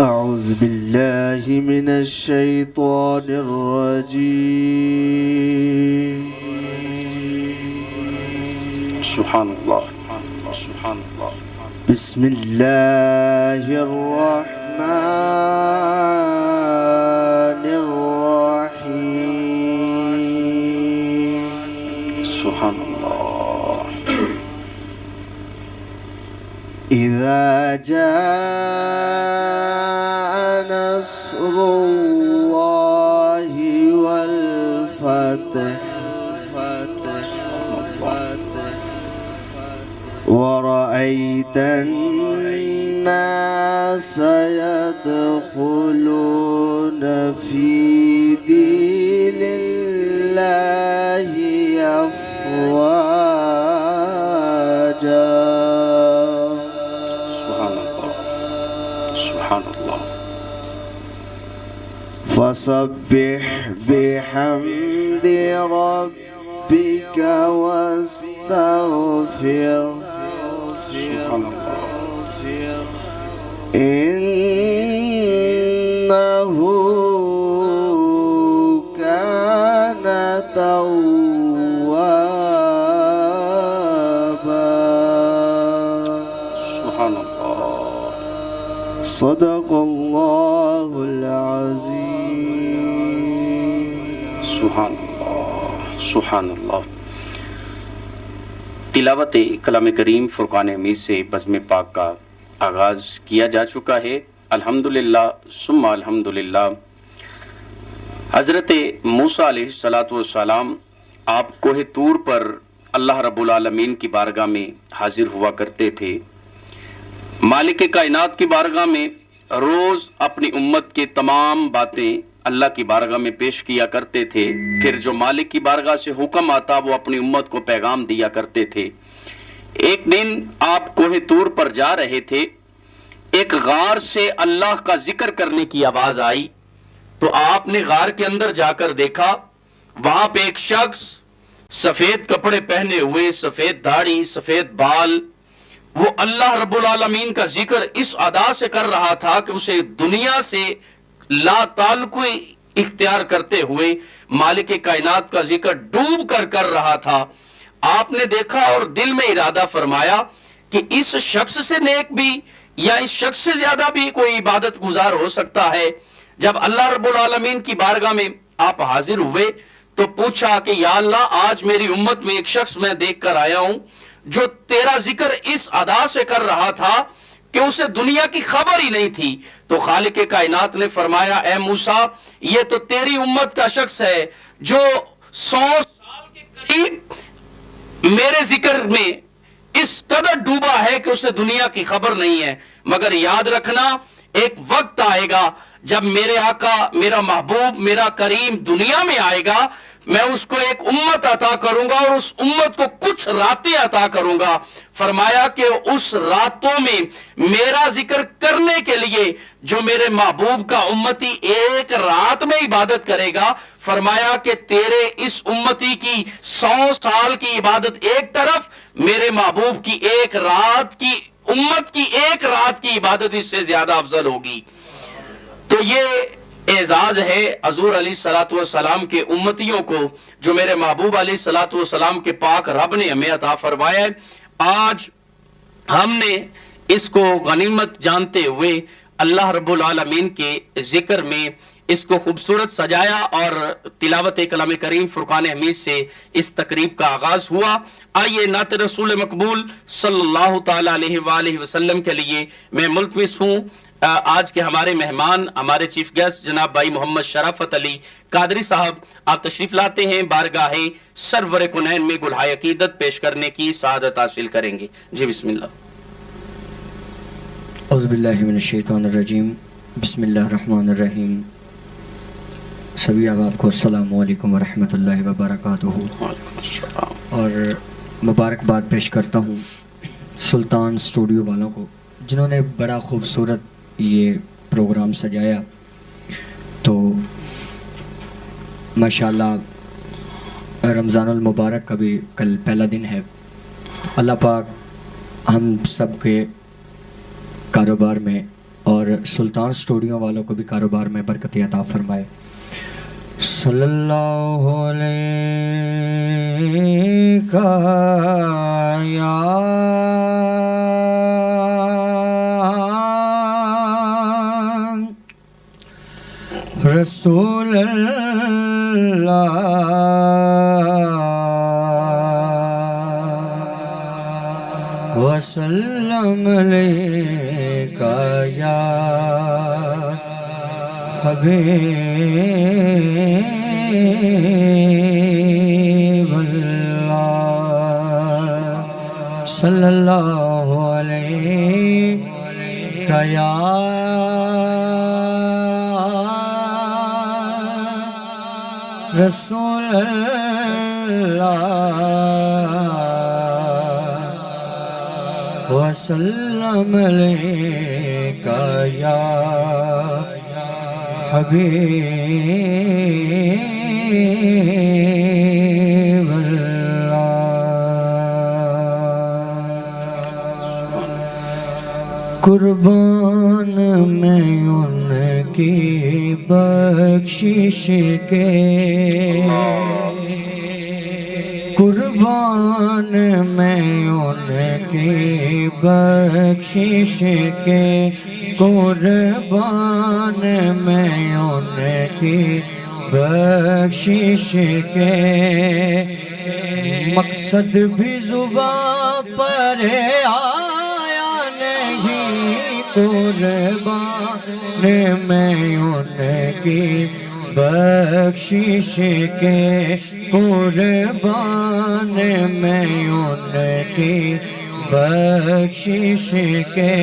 أعوذ بالله من الشيطان الرجيم سبحان الله سبحان الله بسم الله الرحمن الرحيم سبحان الله إذا جاء نصر الله والفتح ورأيت الناس يدخلون في دين الله أفواجا سبحان اللہ سبحان اللہ فسبح بحمد ربك واستغفر سبحان اللہ إنه كان توابا سبحان اللہ صدق الله العظيم سبحان اللہ سبحان اللہ تلاوت کلام کریم فرقان حمید سے بزم پاک کا آغاز کیا جا چکا ہے۔ الحمدللہ ثم الحمدللہ۔ حضرت موسیٰ علیہ السلام آپ کوہ طور پر اللہ رب العالمین کی بارگاہ میں حاضر ہوا کرتے تھے، مالک کائنات کی بارگاہ میں روز اپنی امت کے تمام باتیں اللہ کی بارگاہ میں پیش کیا کرتے تھے، پھر جو مالک کی بارگاہ سے حکم آتا وہ اپنی امت کو پیغام دیا کرتے تھے۔ ایک دن آپ کوہ طور پر جا رہے تھے، ایک غار سے اللہ کا ذکر کرنے کی آواز آئی، تو آپ نے غار کے اندر جا کر دیکھا، وہاں پہ ایک شخص سفید کپڑے پہنے ہوئے، سفید داڑھی، سفید بال، وہ اللہ رب العالمین کا ذکر اس ادا سے کر رہا تھا کہ اسے دنیا سے لا تعلق اختیار کرتے ہوئے مالک کائنات کا ذکر ڈوب کر رہا تھا۔ آپ نے دیکھا اور دل میں ارادہ فرمایا کہ اس شخص سے نیک بھی یا اس شخص سے زیادہ بھی کوئی عبادت گزار ہو سکتا ہے۔ جب اللہ رب العالمین کی بارگاہ میں آپ حاضر ہوئے تو پوچھا کہ یا اللہ، آج میری امت میں ایک شخص میں دیکھ کر آیا ہوں جو تیرا ذکر اس ادا سے کر رہا تھا کہ اسے دنیا کی خبر ہی نہیں تھی۔ تو خالق کائنات نے فرمایا، اے موسیٰ، یہ تو تیری امت کا شخص ہے جو 100 سال کے قریب میرے ذکر میں اس قدر ڈوبا ہے کہ اسے دنیا کی خبر نہیں ہے، مگر یاد رکھنا ایک وقت آئے گا جب میرے آقا، میرا محبوب، میرا کریم دنیا میں آئے گا، میں اس کو ایک امت عطا کروں گا اور اس امت کو کچھ راتیں عطا کروں گا۔ فرمایا کہ اس راتوں میں میرا ذکر کرنے کے لیے جو میرے محبوب کا امتی ایک رات میں عبادت کرے گا، فرمایا کہ تیرے اس امتی کی 100 سال کی عبادت ایک طرف، میرے محبوب کی ایک رات کی امت کی ایک رات کی عبادت اس سے زیادہ افضل ہوگی۔ تو یہ اعزاز ہے حضور علیہ السلام کے امتیوں کو جو میرے محبوب علیہ السلام کے پاک رب نے ہمیں عطا فرمایا ہے۔ آج ہم نے اس کو غنیمت جانتے ہوئے اللہ رب العالمین کے ذکر میں اس کو خوبصورت سجایا اور تلاوت کلام کریم فرقان حمید سے اس تقریب کا آغاز ہوا۔ آئیے نعت رسول مقبول صلی اللہ تعالی علیہ وآلہ وسلم کے لیے میں ملتمس ہوں آج کے ہمارے مہمان، ہمارے چیف گیسٹ جناب بھائی محمد شرافت علی قادری صاحب، آپ تشریف لاتے ہیں بارگاہ سرور کنین میں گلہائے عقیدت پیش کرنے کی سعادت حاصل کریں گے۔ جی بسم اللہ۔ اعوذ باللہ من الشیطان الرجیم، بسم اللہ الرحمن الرحیم۔ سبھی احباب کو السلام علیکم ورحمۃ اللہ وبرکاتہ، اور مبارکباد پیش کرتا ہوں سلطان اسٹوڈیو والوں کو جنہوں نے بڑا خوبصورت یہ پروگرام سجایا۔ تو ماشاءاللہ رمضان المبارک کا بھی کل پہلا دن ہے، اللہ پاک ہم سب کے کاروبار میں اور سلطان اسٹوڈیو والوں کو بھی کاروبار میں برکت عطا فرمائے۔ صلی اللہ علیہ یا رسول اللہ وسلم علیک یا حبیب اللہ صلی اللہ علیہ یا رسول اللہ وسلم علیک یا حبیب اللہ قربان میں ان کی بخشش کے قربان میں ان کی بخشش کے قربان میں ان کی بخشش کے مقصد بھی زباں پر آیا نہیں قربان میں ان کی بخشش کے قربان میں ان کی بخشش کے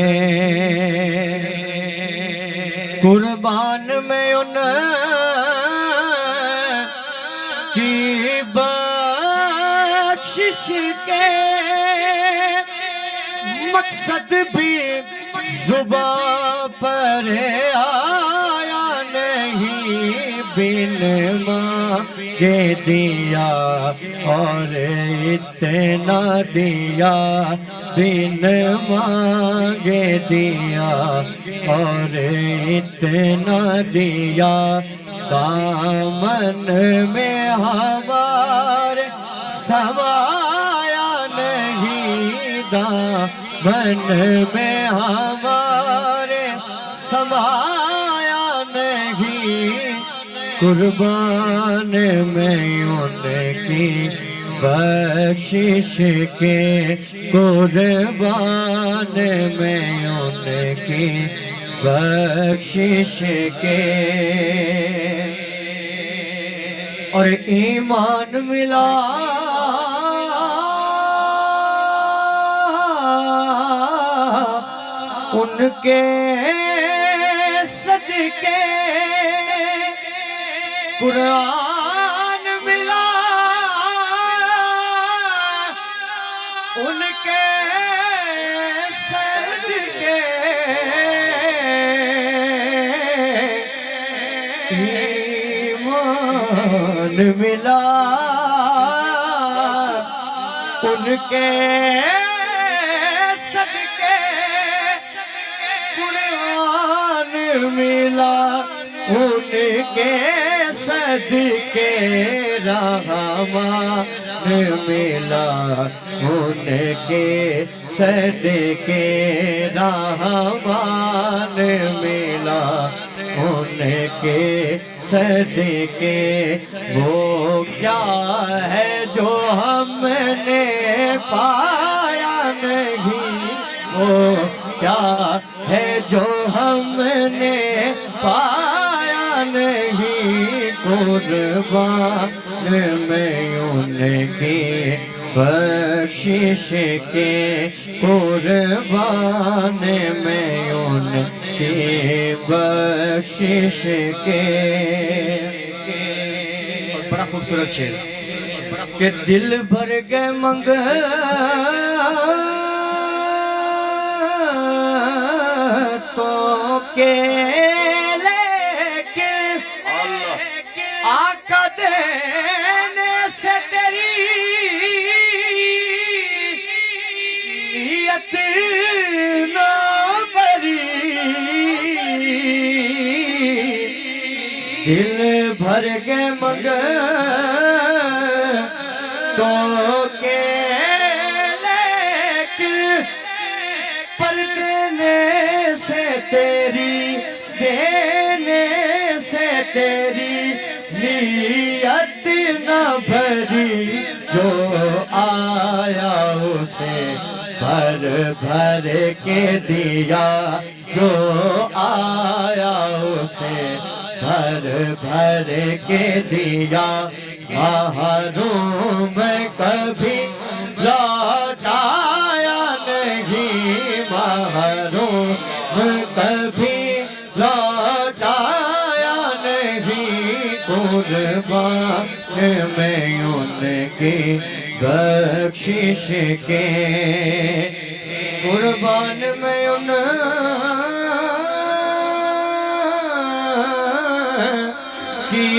قربان میں ان کی بخشش کے مقصد بھی زباں پر آیا نہیں بن مانگے دیا اور اتنا دیا بن مانگے دیا اور اتنا دیا دامن میں ہمارے سمایا نہیں دامن میں ہمارے سمایا نہیں قربان میں ان کی بخشش کے قربان میں ان کی بخشش کے اور ایمان ملا ان کے صدقے قرآن ملا ان کے صدقے ایمان ملا ان کے صدقے قرآن ملا ان کے صدقے رحمان ملا ان کے صدقے رحمان ملا ان کے صدقے وہ کیا ہے جو ہم نے پایا نہیں وہ کیا ہے جو ہم نے پایا نہیں قربان میں ان کی بخشش کے قربان میں ان کی بخشش کے بڑا خوبصورت شعر کہ دل بھر کے منگتوں کے لے کے آقا دینے سے تیری نیت نہ بری دل بھر کے منگتوں کے لیکن پر دینے سے تیری نیت نہ بھری جو آیا اسے بھر بھر کے دیا جو آیا اسے بھر بھر کے دیا محروم کبھی لوٹایا قربان میں ان کی بخشش کے قربان میں ان کی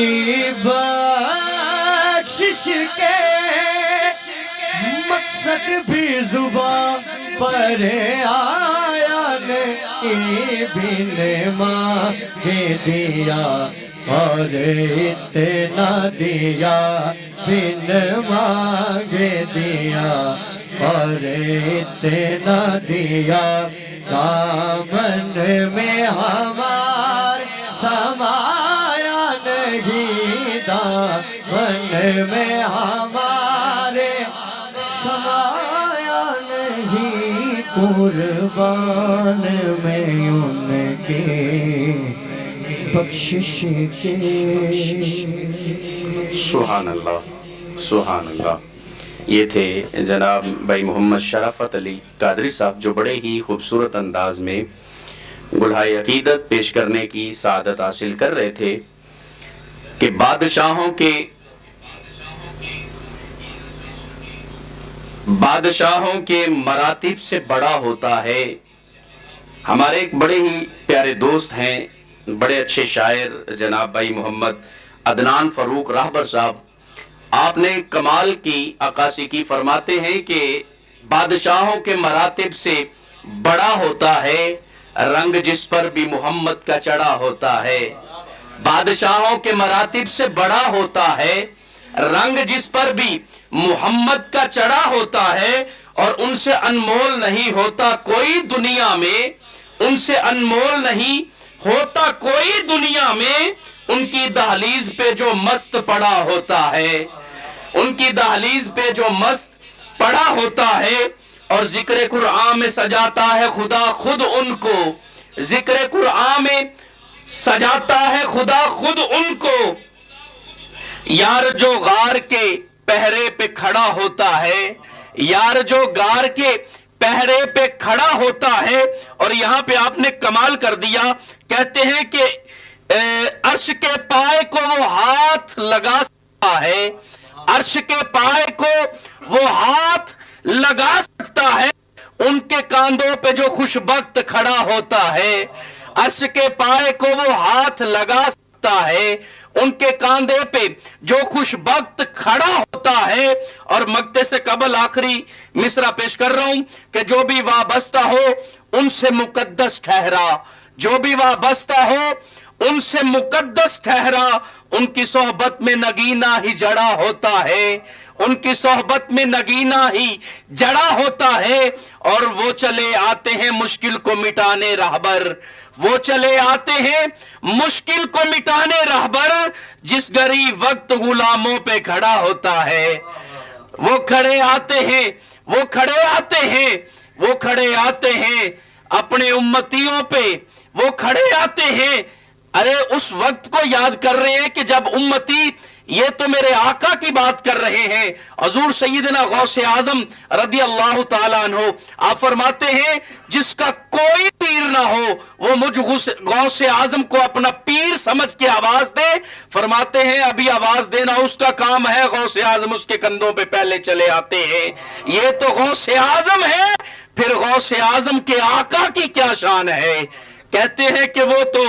بخشش کے مقصد بھی زبان پر آیا نہیں بن مانگ دیا اور اتنا دیا بن مانگ دیا اور اتنا دیا دامن میں ہمارے سمایا نہیں دامن میں ہمارے سمایا نہیں قربان میں ان کے بخشش کے سبحان اللہ سبحان اللہ۔ یہ تھے جناب بھائی محمد شرافت علی قادری صاحب، جو بڑے ہی خوبصورت انداز میں گلہائے عقیدت پیش کرنے کی سعادت حاصل کر رہے تھے کہ بادشاہوں کے مراتب سے بڑا ہوتا ہے۔ ہمارے ایک بڑے ہی پیارے دوست ہیں، بڑے اچھے شاعر جناب بھائی محمد عدنان فاروق راہبر صاحب، آپ نے کمال کی عکاسی کی، فرماتے ہیں کہ بادشاہوں کے مراتب سے بڑا ہوتا ہے رنگ جس پر بھی محمد کا چڑھا ہوتا ہے۔ بادشاہوں کے مراتب سے بڑا ہوتا ہے رنگ جس پر بھی محمد کا چڑھا ہوتا ہے، اور ان سے انمول نہیں ہوتا کوئی دنیا میں، ان سے انمول نہیں ہوتا کوئی دنیا میں، ان کی دہلیز پہ جو مست پڑا ہوتا ہے، ان کی دہلیز پہ جو مست پڑا ہوتا ہے، اور ذکر قرآن میں سجاتا ہے خدا خود ان کو، ذکر قرآن میں سجاتا ہے خدا خود ان کو، یار جو غار کے پہرے پہ کھڑا ہوتا ہے، یار جو غار کے پہرے پہ کھڑا ہوتا ہے۔ اور یہاں پہ آپ نے کمال کر دیا، کہتے ہیں کہ عرش کے پائے کو وہ ہاتھ لگا سکتا ہے، عرش کے پائے کو وہ ہاتھ لگا سکتا ہے، ان کے کاندھوں پہ جو خوشبخت کھڑا ہوتا ہے، عرش کے پائے کو وہ ہاتھ لگا سکتا ہے، ان کے کاندھے پہ جو خوشبخت کھڑا ہوتا ہے۔ اور مقطع سے قبل آخری مصرع پیش کر رہا ہوں کہ جو بھی وابستہ ہو ان سے مقدس ٹھہرا، جو بھی وابستہ ہو ان سے مقدس ٹھہرا، ان کی صحبت میں نگینہ ہی جڑا ہوتا ہے، ان کی صحبت میں نگینہ ہی جڑا ہوتا ہے۔ اور وہ چلے آتے ہیں مشکل کو مٹانے رہبر، وہ چلے آتے ہیں مشکل کو مٹانے رہبر، جس غریب وقت غلاموں پہ کھڑا ہوتا ہے۔ وہ کھڑے آتے ہیں، وہ کھڑے آتے ہیں، وہ کھڑے آتے ہیں اپنے امتیوں پہ، وہ کھڑے آتے ہیں، ارے اس وقت کو یاد کر رہے ہیں کہ جب امتی، یہ تو میرے آقا کی بات کر رہے ہیں، حضور سیدنا غوث اعظم رضی اللہ تعالیٰ عنہ، آپ فرماتے ہیں جس کا کوئی پیر نہ ہو وہ مجھ غوث اعظم کو اپنا پیر سمجھ کے آواز دے۔ فرماتے ہیں ابھی آواز دینا اس کا کام ہے، غوث اعظم اس کے کندھوں پہ پہلے چلے آتے ہیں۔ یہ تو غوث اعظم ہے، پھر غوث اعظم کے آقا کی کیا شان ہے۔ کہتے ہیں کہ وہ تو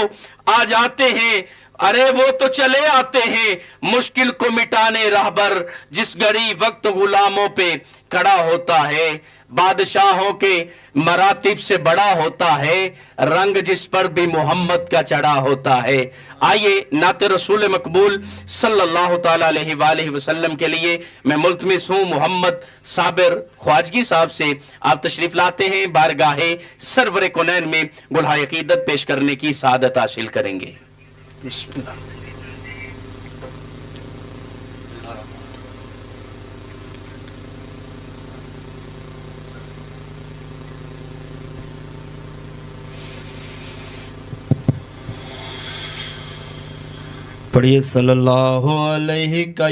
آ جاتے ہیں، ارے وہ تو چلے آتے ہیں مشکل کو مٹانے رہبر، جس گھڑی وقت غلاموں پہ کھڑا ہوتا ہے۔ بادشاہوں کے مراتب سے بڑا ہوتا ہے رنگ جس پر بھی محمد کا چڑھا ہوتا ہے۔ آئیے نعت رسول مقبول صلی اللہ تعالیٰ علیہ وآلہ وسلم کے لیے میں ملتمس ہوں محمد صابر خواجگی صاحب سے، آپ تشریف لاتے ہیں بارگاہ سرور کونین میں گلہائے عقیدت پیش کرنے کی سعادت حاصل کریں گے۔ بسم اللہ۔ پڑھیے صلی اللہ علیہ کا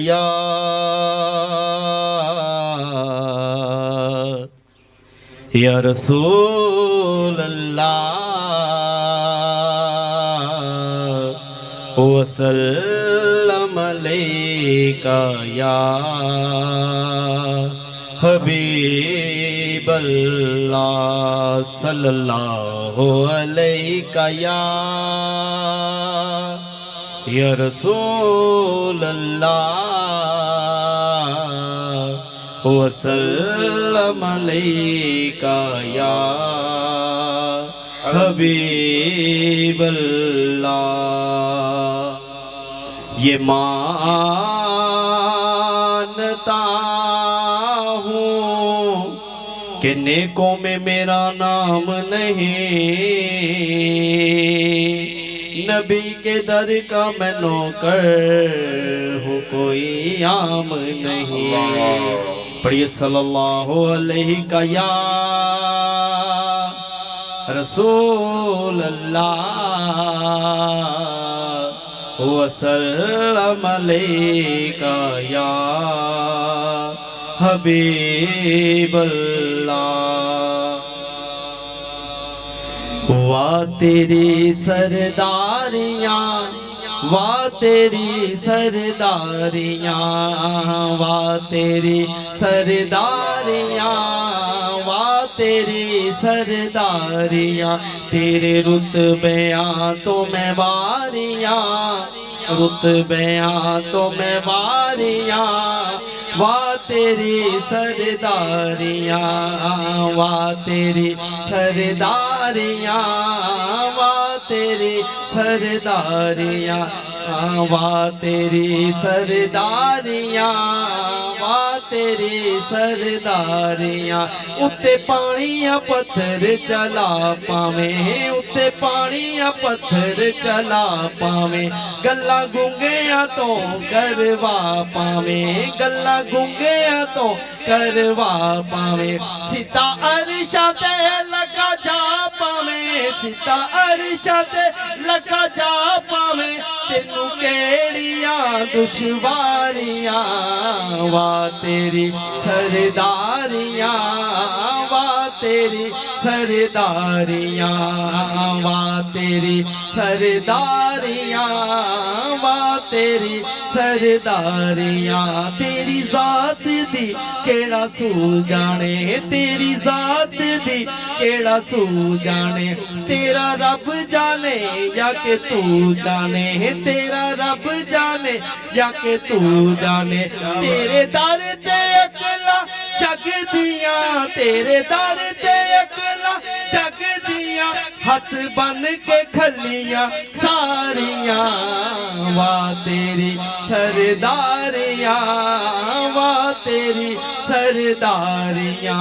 یا رسول اللہ وسلم علیکہ یا حبیب اللہ صلی اللہ علیکہ یا رسول اللہ وسلم علیکہ یا حبیب اللہ یہ مانتا ہوں کہ نیکوں میں میرا نام نہیں نبی کے در کا میں نوکر ہوں کوئی عام نہیں پڑھیے صلی اللہ علیہ یا رسول اللہ وسلم علیکہ یا حبیب اللہ واہ تیری سرداریاں واہ تیری سرداریاں واہ تیری سرداریاں واہ تیری سرداریاں تیرے رتبیاں تو میں واریاں رتبیاں تو میں واریاں واہ تیری سرداریاں واہ تیری سرداریاں واہ تیری سرداریاں واہ تیری سرداریاں واہ تیری سرداریاں اتے پانیاں پتھر چلا پاویں اتے پانیاں پتھر چلا پاویں گلاں گونگیاں تو کروا پاویں گلاں گونگیاں تو کروا پاویں ستا عرشاں تے لگا جا پاویں ستا عرشاں تے لگا جا پاویں تینوں کیڑیاں دشواریاں واہ تیری سرداریاں واہ تیری سرداریاں واہ تیری سرداریاں واہ تیری سرداریاں تیری ذات دی کیڑا سو جانے تیری ذات دی کیڑا سو جانے تیرا رب جانے یا کہ تو جانے تیرا رب جانے یا کہ تو جانے تیرے در تے اکلا جگ دیاں تیرے در تے اکلا جگ دیاں ہاتھ بن کے کھلیاں ساریاں واہ تیری سرداریاں واہ تیری سرداریاں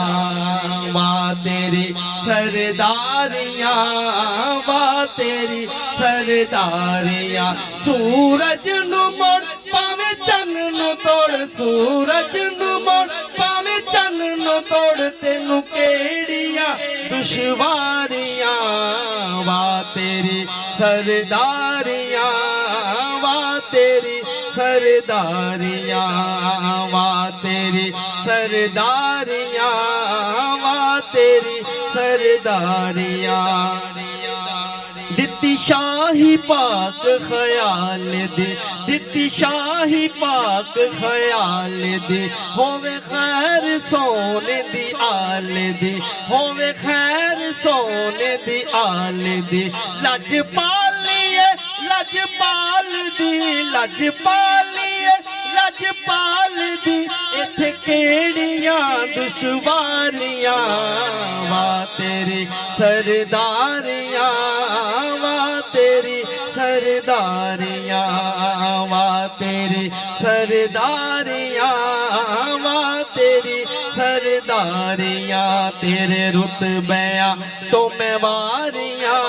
واہ تیری سرداریاں واہ تیری سرداریاں سورج نو موڑ پاویں چن نو توڑ سورج نو موڑ پاویں چن نو توڑ تینوں کیڑیاں دشواریاں واہ تیری سرداریاں واہ تیری سرداریاں واہ تیری سرداریاں واہ تیری سرداریاں دتی شاہی پاک خیال دی دتی شاہی پاک خیال دی ہووے خیر سونے دی آل دی ہووے خیر سونے دی آل دی لج پالیے لج پال دی لج پالیے لج پال دی ایتھے کیڑیاں دشواریاں واہ تیری سرداریاں واہ تیری سرداریاں واہ تیری سرداریاں واہ تیری سرداریاں تیرے رتبیاں تو میں واریاں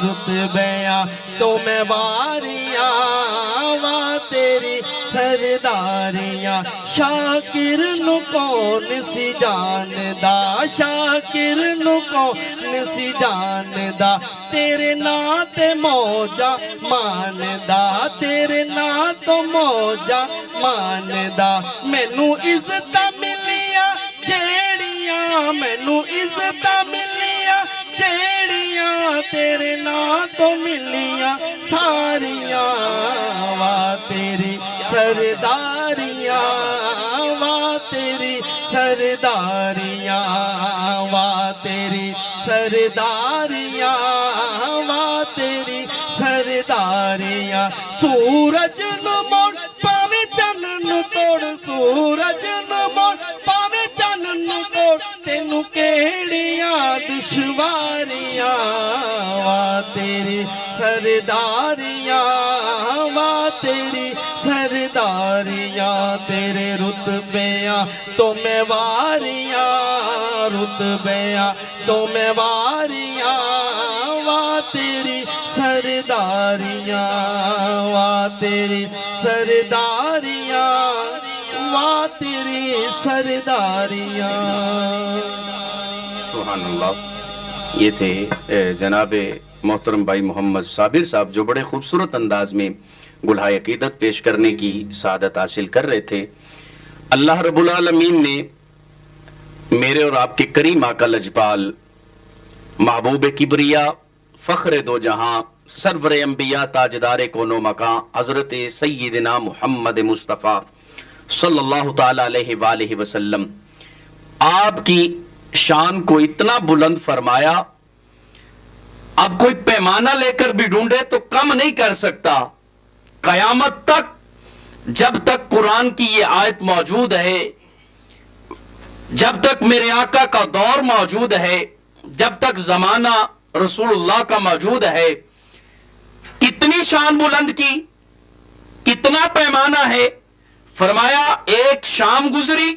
رتبیاں تو میں واریاں واہ تیری سرداریاں شاکر نو کون سی جاندا شاکر نو کون سی جاندا تیرے ناں تے موجا ماندا تیرے ناں تو موجا ماندا مینوں عزت ملیاں جیڑیاں مینوں عزت ملیاں جیڑیاں تیرے نام تو ملیاں ساریاں واہ تیری سرداریاں واہ تیری سرداریاں واہ تیری سرداریاں واہ تیری سرداریاں سورج نو موڑ پاوے چنن نو توڑ سورج نو موڑ پاوے چنن نو توڑ تینوں کیڑیاں دشواریاں واہ تیری سرداریاں واہ تیری سرداریاں تیرے رتبیاں تو میں واریاں رتبیاں تو میں واریاں واہ تیری سرداریاں واہ تیری سرداریاں واہ تیری سرداریاں. سبحان اللہ. یہ تھے جناب محترم بھائی محمد صابر صاحب جو بڑے خوبصورت انداز میں گلہائے عقیدت پیش کرنے کی سعادت حاصل کر رہے تھے. اللہ رب العالمین نے میرے اور آپ کے کریم آقا لجپال محبوب کبریا فخر دو جہاں سرور انبیاء تاجدار کونو مکان حضرت سیدنا محمد مصطفیٰ صلی اللہ تعالی علیہ وآلہ وسلم آپ کی شان کو اتنا بلند فرمایا اب کوئی پیمانہ لے کر بھی ڈھونڈے تو کم نہیں کر سکتا. قیامت تک جب تک قرآن کی یہ آیت موجود ہے، جب تک میرے آقا کا دور موجود ہے، جب تک زمانہ رسول اللہ کا موجود ہے، کتنی شان بلند کی، کتنا پیمانہ ہے. فرمایا ایک شام گزری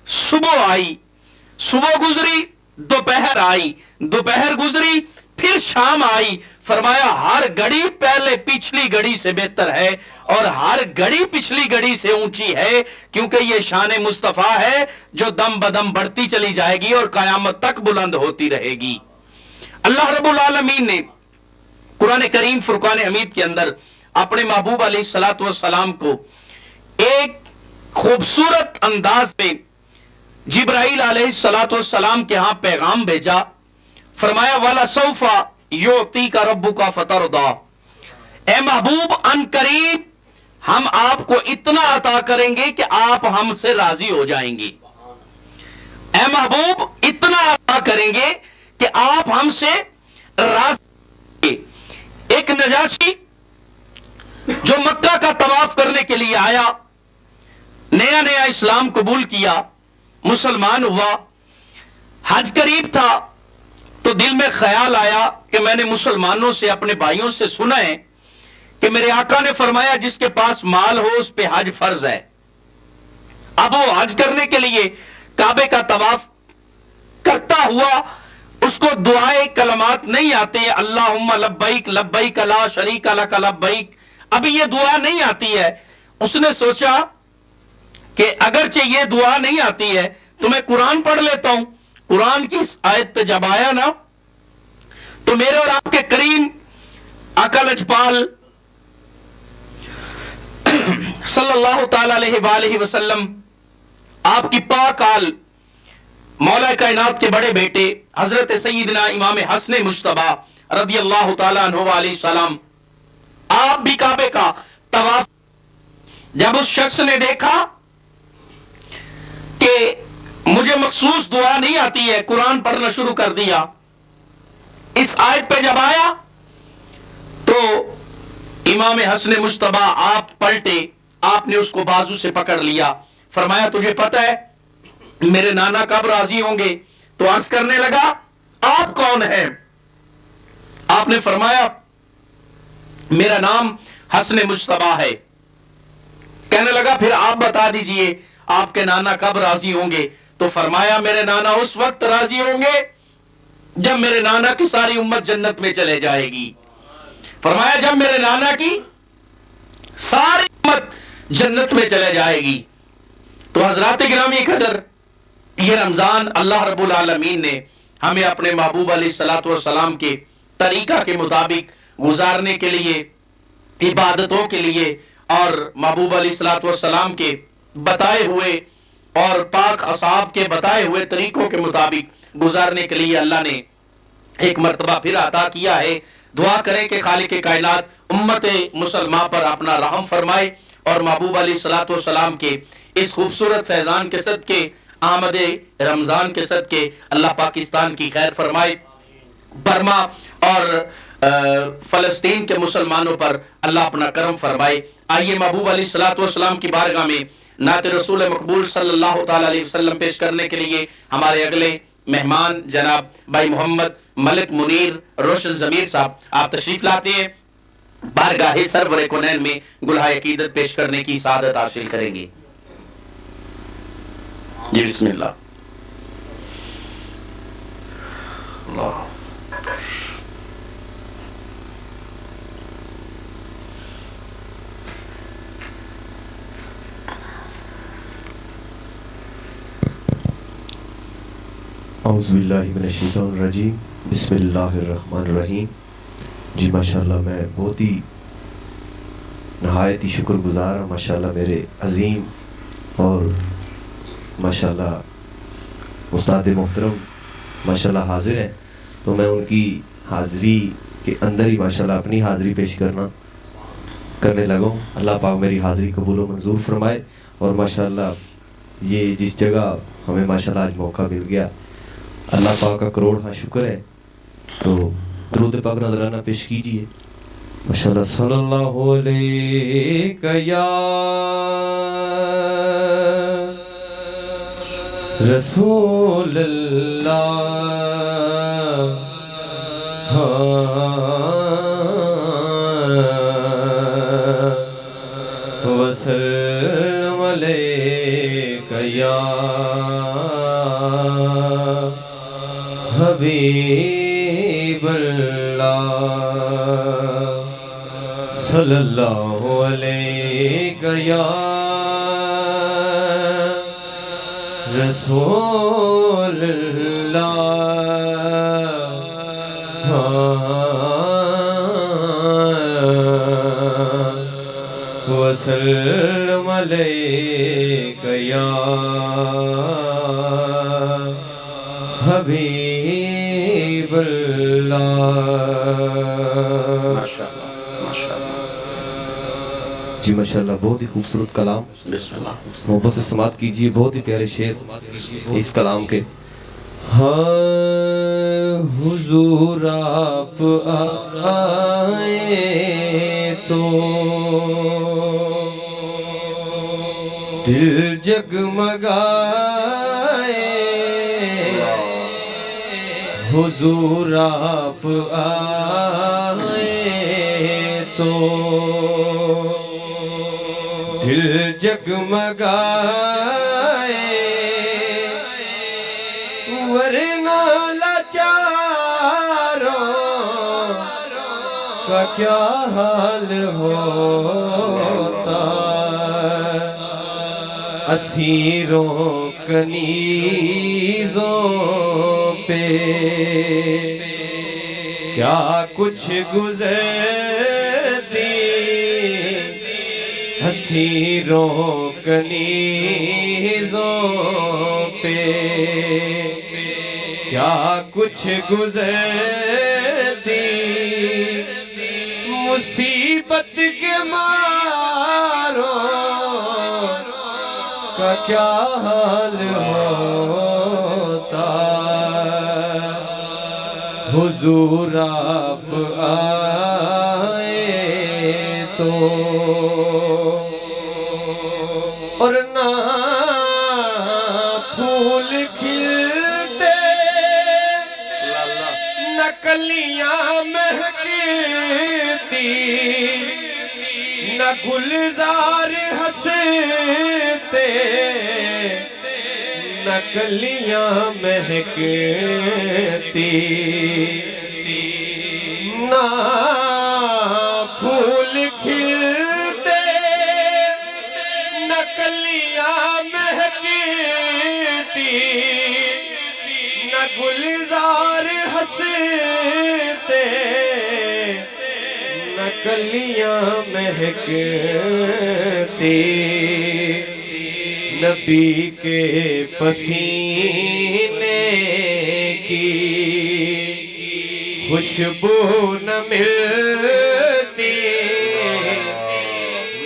صبح آئی، صبح گزری دوپہر آئی، دوپہر گزری پھر شام آئی. فرمایا ہر گھڑی پہلے پچھلی گھڑی سے بہتر ہے اور ہر گھڑی پچھلی گھڑی سے اونچی ہے، کیونکہ یہ شان مصطفیٰ ہے جو دم بدم بڑھتی چلی جائے گی اور قیامت تک بلند ہوتی رہے گی. اللہ رب العالمین نے قرآن کریم فرقان حمید کے اندر اپنے محبوب علیہ السلام کو ایک خوبصورت انداز میں جبرائیل علیہ السلام کے ہاں پیغام بھیجا. فرمایا وَلَسَوْفَ يُعْطِيكَ رَبُّكَ فَتَرْضَىٰ، اے محبوب ان قریب ہم آپ کو اتنا عطا کریں گے کہ آپ ہم سے راضی ہو جائیں گے. اے محبوب اتنا عطا کریں گے کہ آپ ہم سے راضی ہوں گے. ایک نجاشی جو مکہ کا طواف کرنے کے لیے آیا، نیا نیا اسلام قبول کیا، مسلمان ہوا، حج قریب تھا تو دل میں خیال آیا کہ میں نے مسلمانوں سے اپنے بھائیوں سے سنا ہے کہ میرے آقا نے فرمایا جس کے پاس مال ہو اس پہ حج فرض ہے. اب وہ حج کرنے کے لیے کعبے کا طواف کرتا ہوا اس کو دعائے کلمات نہیں آتے، اللہم لبیک لبیک لا شریک لک لبیک، ابھی یہ دعا نہیں آتی ہے. اس نے سوچا کہ اگرچہ یہ دعا نہیں آتی ہے تو میں قرآن پڑھ لیتا ہوں. قرآن کی اس آیت پہ جب آیا نا تو میرے اور آپ کے کریم آقا لجپال صلی اللہ تعالی علیہ وآلہ وسلم آپ کی پاک آل مولا کائنات کے بڑے بیٹے حضرت سیدنا امام حسن مجتبیٰ رضی اللہ تعالیٰ عنہ علیہ السلام آپ بھی کعبے کا طواف. جب اس شخص نے دیکھا کہ مجھے مخصوص دعا نہیں آتی ہے، قرآن پڑھنا شروع کر دیا. اس آیت پہ جب آیا تو امام حسن مجتبیٰ آپ پلٹے، آپ نے اس کو بازو سے پکڑ لیا. فرمایا تجھے پتہ ہے میرے نانا کب راضی ہوں گے؟ تو عرض کرنے لگا آپ کون ہیں؟ آپ نے فرمایا میرا نام حسن مجتبیٰ ہے. کہنے لگا پھر آپ بتا دیجئے آپ کے نانا کب راضی ہوں گے؟ تو فرمایا میرے نانا اس وقت راضی ہوں گے جب میرے نانا کی ساری امت جنت میں چلے جائے گی. فرمایا جب میرے نانا کی ساری امت جنت میں چلے جائے گی. تو حضرات گرامی قدر یہ رمضان اللہ رب العالمین نے ہمیں اپنے محبوب علیہ السلام کے طریقہ کے مطابق گزارنے کے لیے، عبادتوں کے لیے اور محبوب علیہ السلام کے بتائے ہوئے اور پاک اصحاب کے بتائے ہوئے طریقوں کے مطابق گزارنے کے لیے اللہ نے ایک مرتبہ پھر عطا کیا ہے. دعا کریں کہ خالق کائنات امت مسلمہ پر اپنا رحم فرمائے اور محبوب علیہ السلام کے اس خوبصورت فیضان کے صدقے، آمد رمضان کے صدقے اللہ پاکستان کی خیر فرمائے. برما اور فلسطین کے مسلمانوں پر اللہ اپنا کرم فرمائے. آئیے محبوب علیہ السلام کی بارگاہ میں نعت رسول مقبول صلی اللہ تعالی علیہ وسلم پیش کرنے کے لیے ہمارے اگلے مہمان جناب بھائی محمد ملک منیر روشن ضمیر صاحب آپ تشریف لاتے ہیں. بارگاہ سرور کونین میں گلہائے عقیدت پیش کرنے کی سعادت حاصل کریں گے. جی بسم اللہ. اللہ اعوذ باللہ من الشیطان الرجیم بسم اللہ الرحمن الرحیم. جی ماشاءاللہ میں بہت ہی نہایت ہی شکر گزار ہوں. ماشاءاللہ میرے عظیم اور ماشاءاللہ استاد محترم ماشاءاللہ حاضر ہیں، تو میں ان کی حاضری کے اندر ہی ماشاءاللہ اپنی حاضری پیش کرنے لگا ہوں. اللہ پاک میری حاضری قبول و منظور فرمائے. اور ماشاءاللہ یہ جس جگہ ہمیں ماشاءاللہ آج موقع مل گیا، اللہ پاک کا کروڑ ہاں شکر ہے. تو درود پاک نظرانہ پیش کیجئے. ماشاءاللہ صلی اللہ علیہ یا رسول اللہ وسلم علیہ یا حبیب اللہ صلی اللہ علیہ یا رسول اللہ وسلم علیہ یا حبیب اللہ. جی ماشاءاللہ بہت ہی خوبصورت کلام. بسم اللہ. محبت سے سماعت کیجئے. بہت ہی پیارے شعر اس کلام کے. ہاں حضور آپ آئے تو دل جگمگائے. حضور آپ آئے تو دل جگمگائے. ورنہ لاچاروں کا کیا حال ہوتا، اسیروں کنیزوں پہ کیا کچھ گزرتی. اسیروں کنیزوں پہ کیا کچھ گزرتی. مصیبت کے ماروں کا کیا حال ہوتا. حضور آپ آئے تو اور نہ پھول کھلتے نہ کلیاں مہکتی نہ گلزار ہنستے نہ کلیاں مہکتی نہ پھول کھلتے نہ کلیاں مہکتی نہ گلزار ہنستے نہ کلیاں مہکتی. نبی کے پسینے کی خوشبو نہ ملتی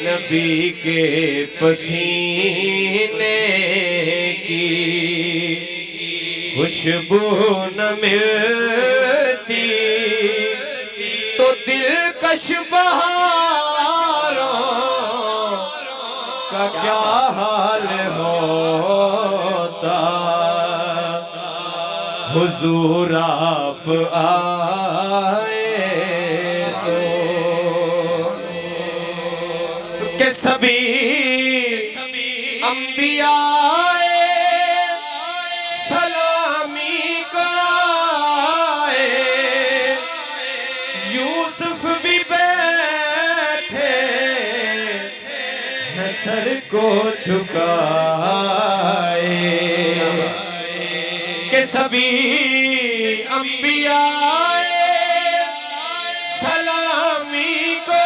نبی کے پسینے کی، خوشبو نہ ملتی تو دلکش بہاروں کا کیا حال ہوتا، حضور آپ آئے تو کہ سبھی انبیاء سلامی کو آئے، یوسف بھی بیٹھے ہیں سر کو جھکائے، کہ سبھی انبیاء سلامی کو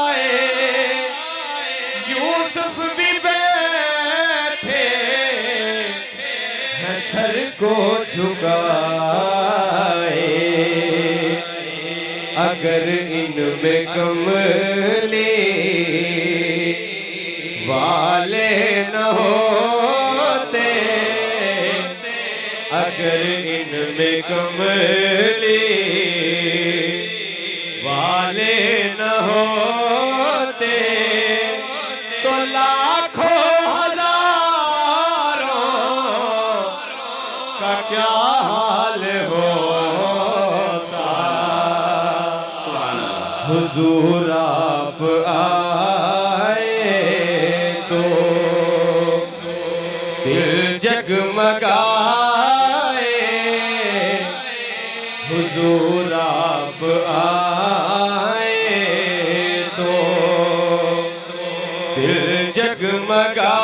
آئے، یوسف بھی بیٹھے ہیں سر کو جھکائے، اگر ان میں کملی والے نہ ہوتے، اگر ان میں کملی والے نہ ہوتے تو لاکھوں ہزاروں کا کیا حال ہوتا، حضور آپ آئے تو دل جگمگائے، حضور آپ آئے تو دل جگمگائے،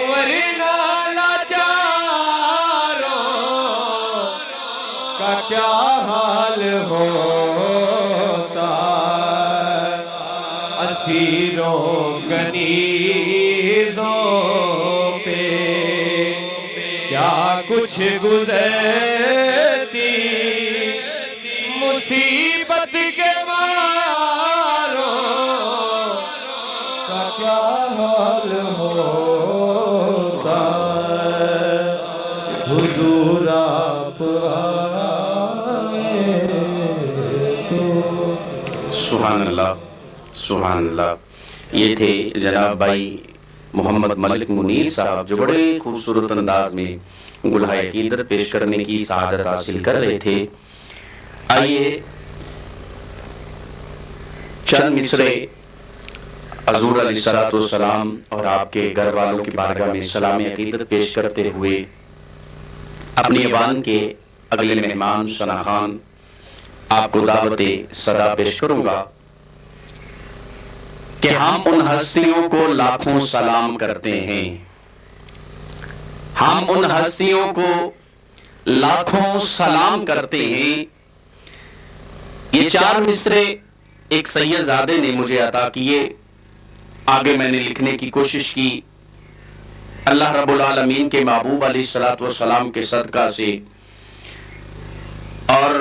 ورنہ لاچاروں کا کیا حال ہوتا، اسیروں کنیزوں پہ کیا کچھ گزرتی، مصیبت کے ماروں کا کیا حال ہوتا، حضور آپ آئے تو۔ سبحان اللہ، سبحان اللہ۔ یہ تھے جناب بھائی محمد ملک منیر صاحب، جو بڑے خوبصورت انداز میں گلہائے عقیدت پیش کرنے کی سعادت حاصل کر رہے تھے۔ آئیے چند مصرے حضور علیہ السلام اور آپ کے گھر والوں کی بارگاہ میں سلام عقیدت پیش کرتے ہوئے اپنی ایوان کے اگلے مہمان ثنا خان آپ کو دعوت صدا پیش کروں گا کہ ہم ان ہستیوں کو لاکھوں سلام کرتے ہیں، ہم ان ہستیوں کو لاکھوں سلام کرتے ہیں۔ یہ چار مصرے ایک سید زادے نے مجھے عطا کیے، آگے میں نے لکھنے کی کوشش کی، اللہ رب العالمین کے محبوب علیہ السلام کے صدقہ سے، اور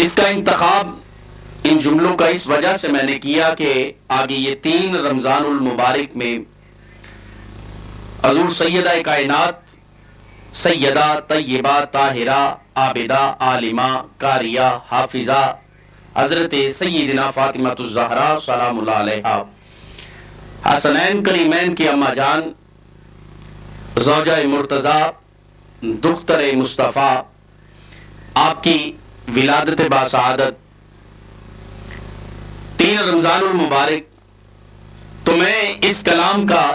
اس کا انتخاب ان جملوں کا اس وجہ سے میں نے کیا کہ آگے یہ 3 رمضان المبارک میں حضور سیدہ کائنات، سیدہ طیبہ طاہرہ عابدہ عالمہ قاریہ حافظہ حضرت سیدنا فاطمہ الزہرا سلام اللہ علیہا، حسنین کریمین کی اماں جان زوجہ مرتضیٰ دختر مصطفیٰ، آپ کی ولادت باسعادت 3 رمضان المبارک۔ تو میں اس کلام کا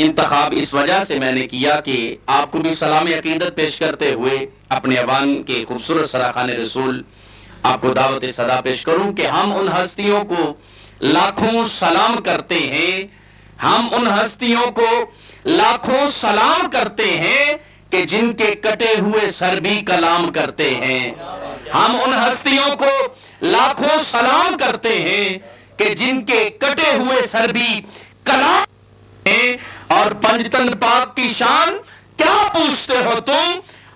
انتخاب اس وجہ سے میں نے کیا کہ آپ کو بھی سلام عقیدت پیش کرتے ہوئے اپنے ایوان کے خوبصورت سراخان رسول آپ کو دعوت صدا پیش کروں کہ ہم ان ہستیوں کو لاکھوں سلام کرتے ہیں، ہم ان ہستیوں کو لاکھوں سلام کرتے ہیں کہ جن کے کٹے ہوئے سر بھی کلام کرتے ہیں، ہم ان ہستیوں کو لاکھوں سلام کرتے ہیں کہ جن کے کٹے ہوئے سر بھی کلام کرتے ہیں، اور پنجتن پاک کی شان کیا پوچھتے ہو تم،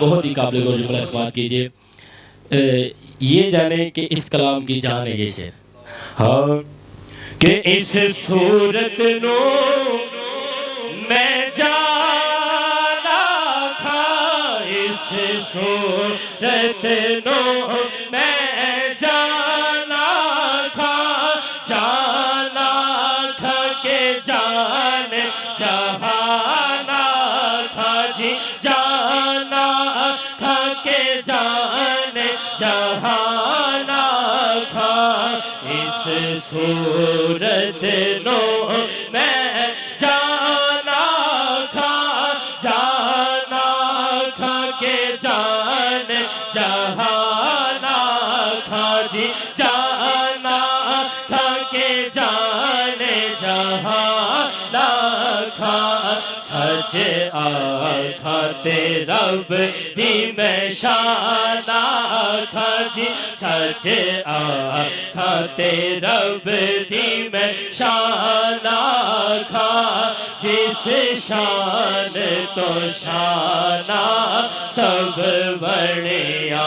بہت ہی قابل غور جملہ سماعت کیجیے. یہ جانے کہ اس کلام کی جان ہے یہ شعر. ہاں کہ اس صورت نو میں جانا تھا، اس صورت نو میں جانا تھا، جانا تھا کہ جان جہانا تھا جی، جانا تھا کہ جان جہانا تھا. اس صورت نو میں جانا تھا، جانا تھا کہ جان جہانا تھا جی، جانا تھا کہ جان جہانا تھا. سچ آکھا تیرا بدی میں شانہ تھا جی، سچ آکھا تیرا بدی میں شانہ تھا. جس شان تو شانہ سب بڑیا،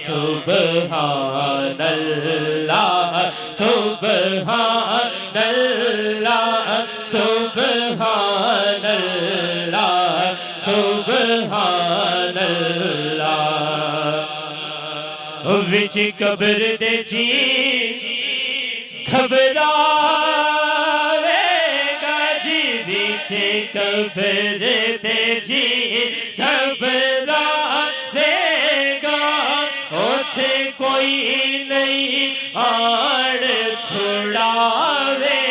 سبحان اللہ سبحان اللہ سبحان اللہ سبحان اللہ. وچ قبر دے جی گھبراوے گا جی، وچ قبر دے جی گھبراوے گا، اوتھے کوئی نہیں آڑ چھڑاوے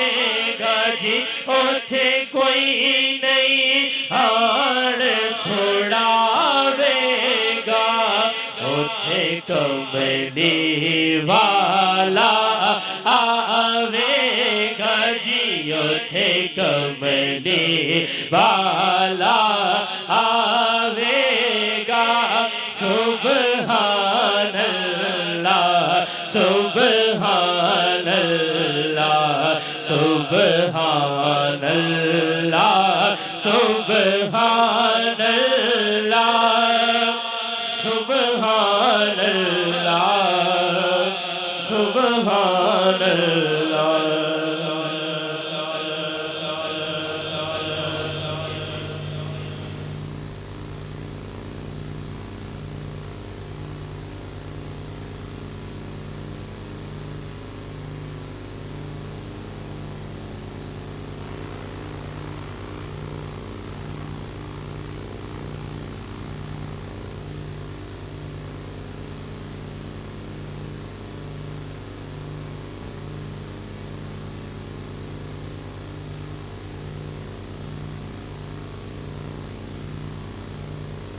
گا جی، اوتھے کوئی نہیں آڑ چھڑاوے گا. اوتھے کملی والا آوے گا جی، اوتھے کملی والا آوے گا. سبحان اللہ سبحان اللہ سبحان اللہ سبحان اللہ سبحان اللہ سبحان اللہ.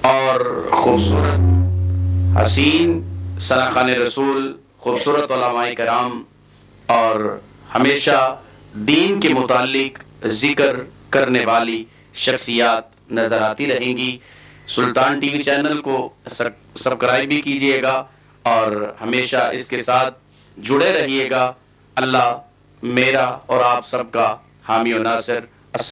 اور خوبصورت حسین ثناخان رسول، خوبصورت علماء کرام اور ہمیشہ دین کے متعلق ذکر کرنے والی شخصیات نظر آتی رہیں گی. سلطان ٹی وی چینل کو سبسکرائب بھی کیجئے گا اور ہمیشہ اس کے ساتھ جڑے رہیے گا. اللہ میرا اور آپ سب کا حامی و ناصر